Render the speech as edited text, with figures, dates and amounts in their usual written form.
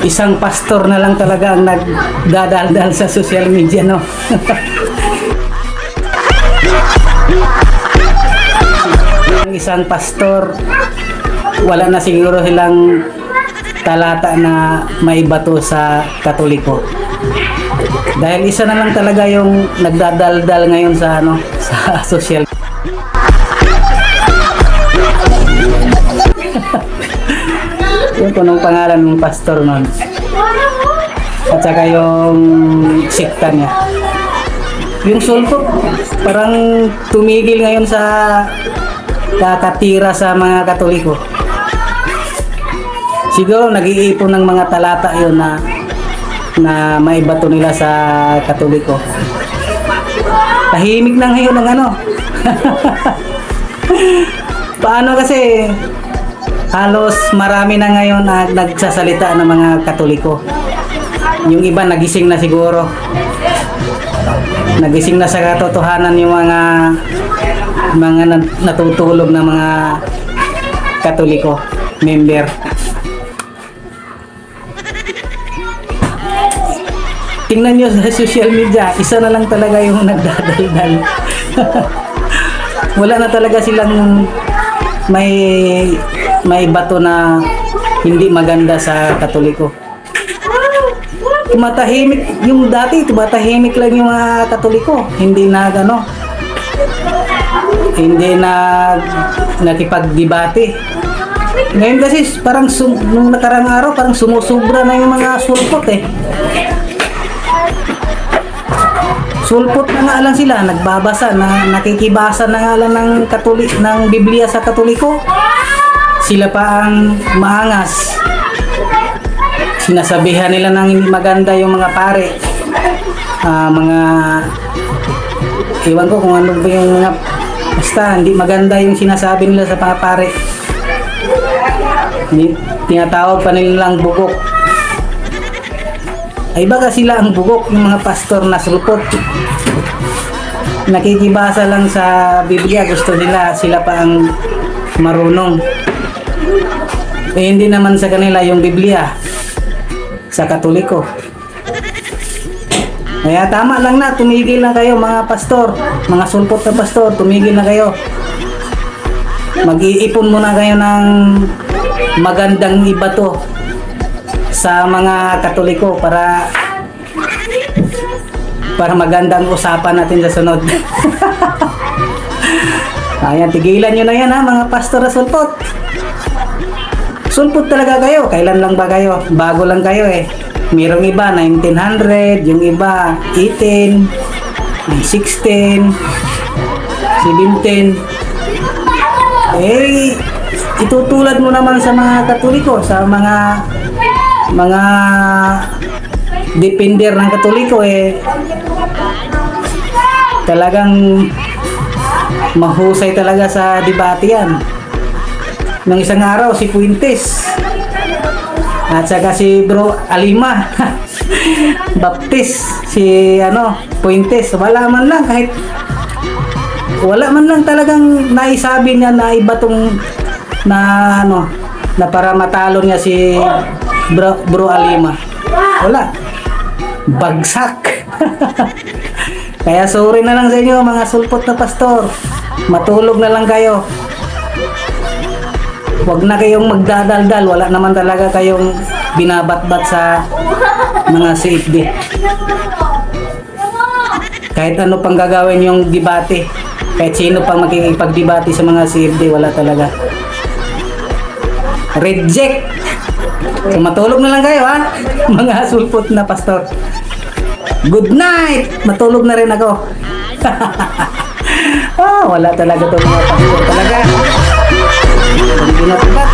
Isang pastor na lang talaga ang nagdadaldal sa social media, no? Isang pastor, wala na siguro silang talata na maibato sa Katoliko. Dahil isa na lang talaga yung nagdadaldal ngayon sa sa social. Yung punong pangalan ng pastor nun. At saka yung sikta niya. Yung sulpot, parang tumigil ngayon sa kakatira sa mga Katoliko. Siguro nag-iipon ng mga talata yun na maibato nila sa Katoliko. Tahimik na ngayon ng Paano kasi halos marami na ngayon na nagsasalita ng mga Katoliko. Yung iba nagising na siguro. Nagising na sa katotohanan yung mga natutulog na mga Katoliko member. Tingnan nyo sa social media, isa na lang talaga yung nagdadaldal. Wala na talaga silang may bato na hindi maganda sa Katoliko. Tumatahimik yung dati, tumatahimik lang yung mga Katoliko. Hindi na hindi na nakipagdebate. Ngayon kasi parang nung nakarang araw parang sumusubra na yung mga sulpot eh. Sulpot na nga lang sila, nagbabasa, nakikibasa na nga lang ng Biblia sa Katoliko. Sila pa ang maangas. Sinasabihan nila nang hindi maganda yung mga pare. Iwan ko kung ano ba yung mga, basta hindi maganda yung sinasabi nila sa mga pare. Tinatawag pa nilang bugok. Ay baga sila ang bugok, yung mga pastor na sulpot. Nakikibasa lang sa Biblia, gusto nila sila pa ang marunong. Eh hindi naman sa kanila yung Biblia sa Katoliko. Kaya tama lang na, tumigil na kayo mga pastor, mga sulpot na pastor, tumigil na kayo. Mag-iipon muna kayo ng magandang ibato sa mga Katoliko para magandang usapan natin sa sunod. Ayan, tigilan nyo na yan mga pastor na sulpot. Sulpot talaga kayo. Kailan lang ba kayo? Bago lang kayo eh. Mayroong iba 1900, yung iba 18, 16, 17. Eh, itutulad mo naman sa mga Katoliko, sa mga defender ng Katoliko eh talagang mahusay talaga sa debate yan. Nung isang araw si Fuentes at saka si Bro Alima Baptist, si Fuentes, wala man lang talagang naisabi niya na ibatong na para matalo niya si Bro Alima. Wala. Bagsak. Kaya sorry na lang sa inyo mga sulpot na pastor. Matulog na lang kayo. Huwag na kayong magdadaldal. Wala naman talaga kayong binabatbat sa mga CFD. Kahit ano pang gagawin yung debate, kahit sino pang makikipagdebate sa mga CFD, wala talaga. Reject. So, matulog na lang kayo mga sulpot na pastor. Good night. Matulog na rin ako. Wala talaga to mga pastor talaga. Hindi na tapat.